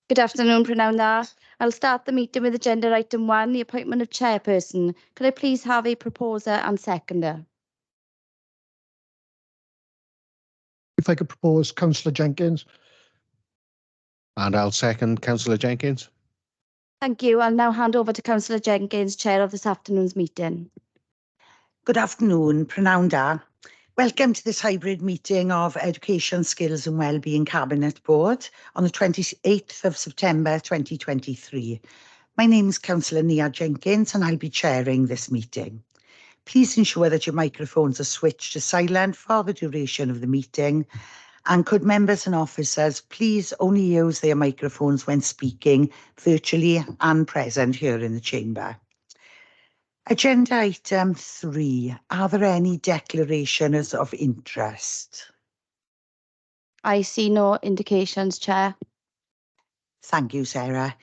Good afternoon, Pranav Da. I'll start the meeting with agenda item 1, the appointment of chairperson. Could I please have a proposer and seconder? If I could propose Councillor Jenkins. And I'll second Councillor Jenkins. Thank you. I'll now hand over to Councillor Jenkins, chair of this afternoon's meeting. Good afternoon, Pranav Da. Welcome to this hybrid meeting of Education, Skills and Wellbeing Cabinet Board on the 28th of September 2023. My name is Councillor Neath Jenkins and I'll be chairing this meeting. Please ensure that your microphones are switched to silent for the duration of the meeting, and could members and officers please only use their microphones when speaking virtually and present here in the chamber. Agenda item 3. Are there any declarations of interest? I see no indications, Chair. Thank you, Sarah.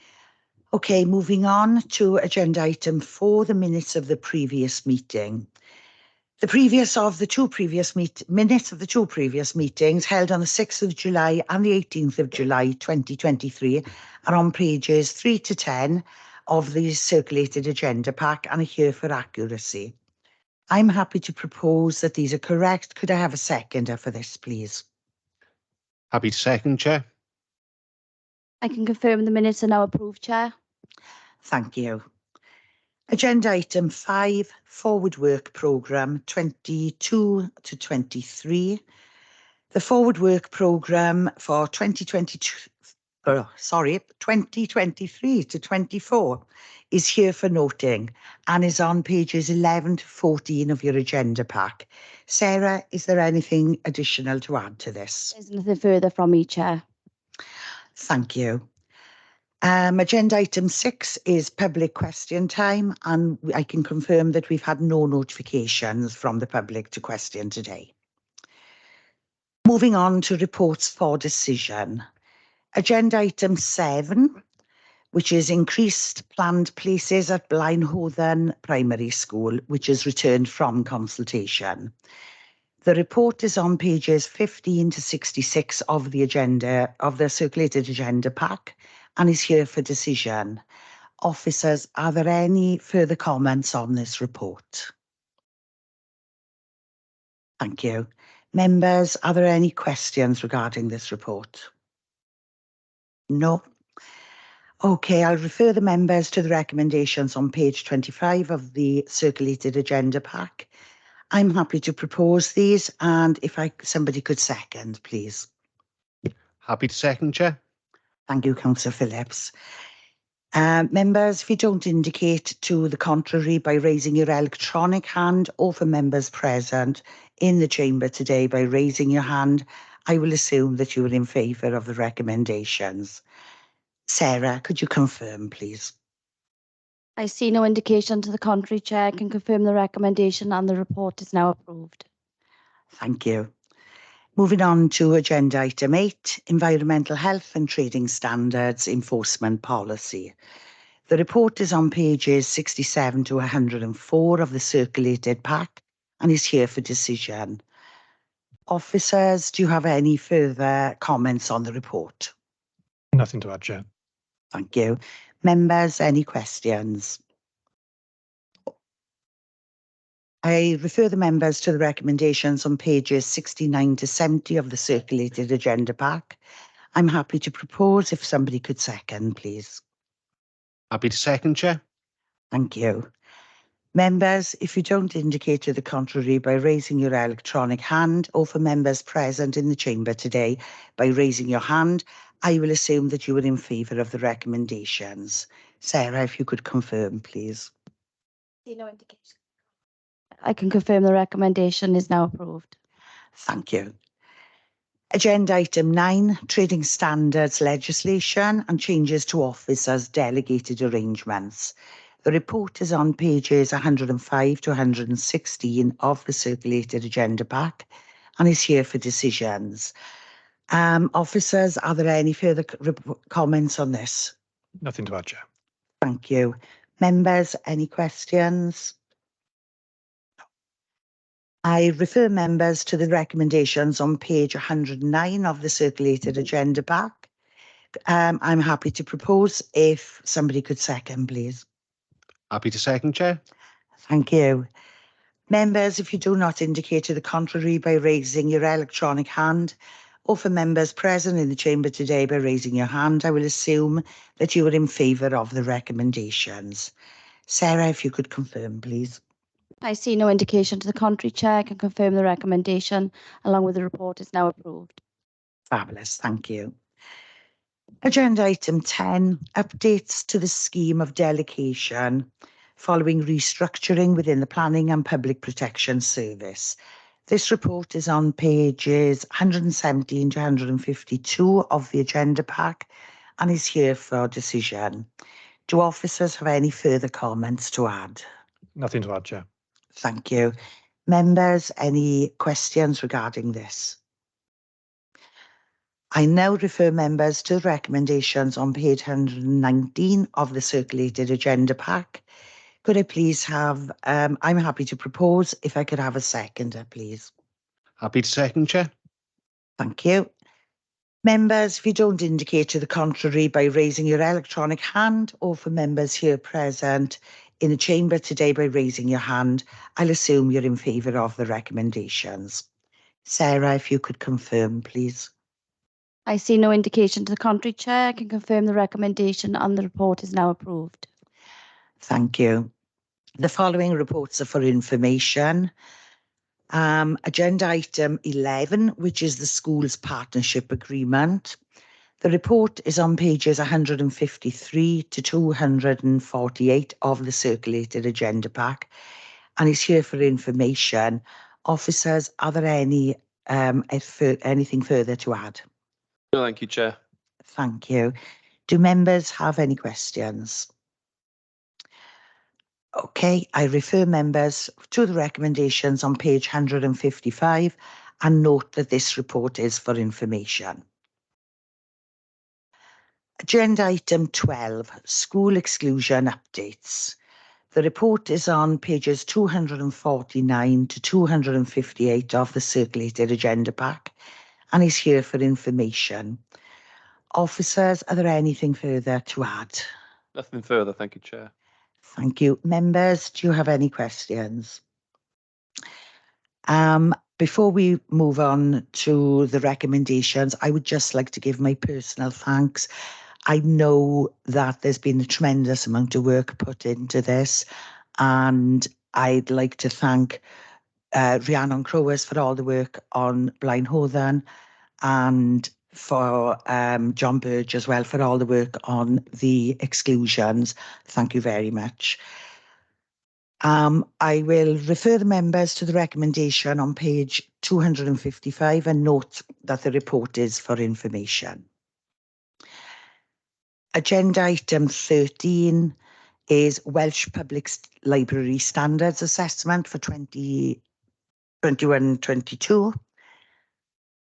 Okay, moving on to agenda item 4, the minutes of the previous meeting. Minutes of the two previous meetings held on the 6th of July and the 18th of July 2023 are on pages 3 to 10 of the circulated agenda pack and are here for accuracy. I'm happy to propose that these are correct. Could I have a seconder for this, please? Happy to second, Chair. I can confirm the minutes are now approved, Chair. Thank you. Agenda item 5, Forward Work Programme 22 to 23. The Forward Work Programme for 2023 to 24 is here for noting and is on pages 11 to 14 of your agenda pack. Sarah, is there anything additional to add to this? There's nothing further from me, Chair. Thank you. Agenda item 6 is public question time, and I can confirm that we've had no notifications from the public to question today. Moving on to reports for decision. Agenda item 7, which is increased planned places at Blaenhothen Primary School, which is returned from consultation. The report is on pages 15 to 66 of the circulated agenda pack and is here for decision. Officers, are there any further comments on this report? Thank you. Members, are there any questions regarding this report? No? Okay, I'll refer the members to the recommendations on page 25 of the circulated agenda pack. I'm happy to propose these, and if somebody could second, please. Happy to second, Chair. Thank you, Councillor Phillips. Members, if you don't indicate to the contrary by raising your electronic hand, or for members present in the chamber today by raising your hand, I will assume that you are in favour of the recommendations. Sarah, could you confirm, please? I see no indication to the contrary, Chair. I can confirm the recommendation and the report is now approved. Thank you. Moving on to agenda item 8, Environmental Health and Trading Standards Enforcement Policy. The report is on pages 67 to 104 of the circulated pack and is here for decision. Officers, do you have any further comments on the report? Nothing to add, Chair. Thank you. Members, any questions? I refer the members to the recommendations on pages 69 to 70 of the circulated agenda pack. I'm happy to propose if somebody could second, please. Happy to second, Chair. Thank you. Members, if you don't indicate to the contrary by raising your electronic hand, or for members present in the chamber today by raising your hand, I will assume that you are in favour of the recommendations. Sarah, if you could confirm, please. See no indication. I can confirm the recommendation is now approved. Thank you. Agenda item 9, Trading Standards Legislation and Changes to Officers' Delegated Arrangements. The report is on pages 105 to 116 of the circulated agenda pack and is here for decisions. Officers, are there any further comments on this? Nothing to add, Chair. Thank you. Members, any questions? I refer members to the recommendations on page 109 of the circulated agenda pack. I'm happy to propose if somebody could second, please. Happy to second, Chair. Thank you. Members, if you do not indicate to the contrary by raising your electronic hand, or for members present in the chamber today by raising your hand, I will assume that you are in favour of the recommendations. Sarah, if you could confirm, please. I see no indication to the contrary, Chair. I can confirm the recommendation along with the report is now approved. Fabulous, thank you. Agenda item 10, updates to the scheme of delegation following restructuring within the Planning and Public Protection Service. This report is on pages 117 to 152 of the agenda pack and is here for decision. Do officers have any further comments to add? Nothing to add, Chair. Thank you. Members, any questions regarding this? I now refer members to the recommendations on page 119 of the circulated agenda pack. Could I please have, I'm happy to propose, if I could have a seconder, please. Happy to second, Chair. Thank you. Members, if you don't indicate to the contrary by raising your electronic hand, or for members here present in the chamber today by raising your hand, I'll assume you're in favour of the recommendations. Sarah, if you could confirm, please. I see no indication to the contrary, Chair. I can confirm the recommendation and the report is now approved. Thank you. The following reports are for information. Agenda item 11, which is the school's partnership agreement. The report is on pages 153 to 248 of the circulated agenda pack and is here for information. Officers, are there any anything further to add? No, thank you, Chair. Thank you. Do members have any questions? Okay, I refer members to the recommendations on page 155 and note that this report is for information. Agenda item 12, school exclusion updates. The report is on pages 249 to 258 of the circulated agenda pack and is here for information. Officers, are there anything further to add? Nothing further, thank you, Chair. Thank you. Members, do you have any questions? Before we move on to the recommendations, I would just like to give my personal thanks. I know that there's been a tremendous amount of work put into this, and I'd like to thank Rhiannon Crowers for all the work on Blaen Hothan and for John Burge as well for all the work on the exclusions. Thank you very much. I will refer the members to the recommendation on page 255 and note that the report is for information. Agenda item 13 is Welsh Public Library Standards Assessment for 2021-22.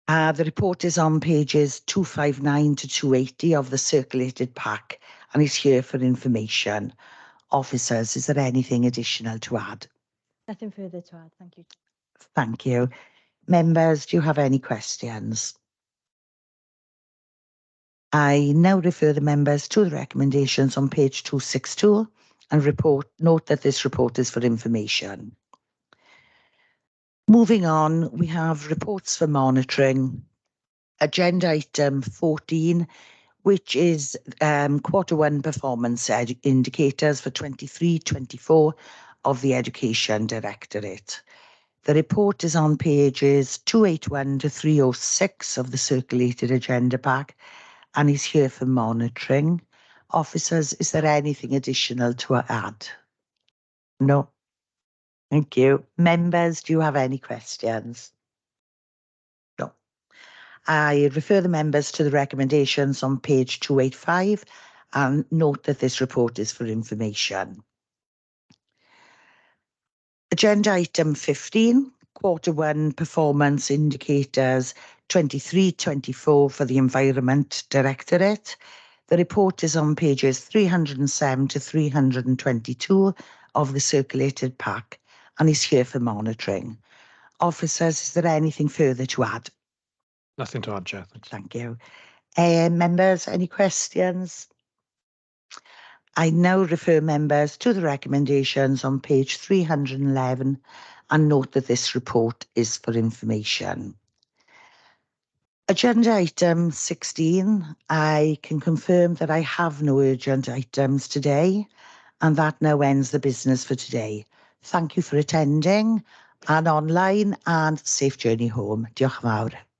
The report is on pages 259 to 280 of the circulated pack and is here for information. Officers, is there anything additional to add? Nothing further to add. Thank you. Thank you. Members, do you have any questions? I now refer the members to the recommendations on page 262 and note that this report is for information. Moving on, we have reports for monitoring. Agenda item 14, which is Q1 performance indicators for 23-24 of the Education Directorate. The report is on pages 281 to 306 of the circulated agenda pack and is here for monitoring. Officers, is there anything additional to add? No. Thank you. Members, do you have any questions? No. I refer the members to the recommendations on page 285 and note that this report is for information. Agenda item 15, Q1 performance indicators 23-24 for the Environment Directorate. The report is on pages 307 to 322 of the circulated pack and is here for monitoring. Officers, is there anything further to add? Nothing to add, Chair. Thank you. Members, any questions? I now refer members to the recommendations on page 311 and note that this report is for information. Agenda item 16, I can confirm that I have no urgent items today, and that now ends the business for today. Thank you for attending and online, and safe journey home. Diolch yn fawr.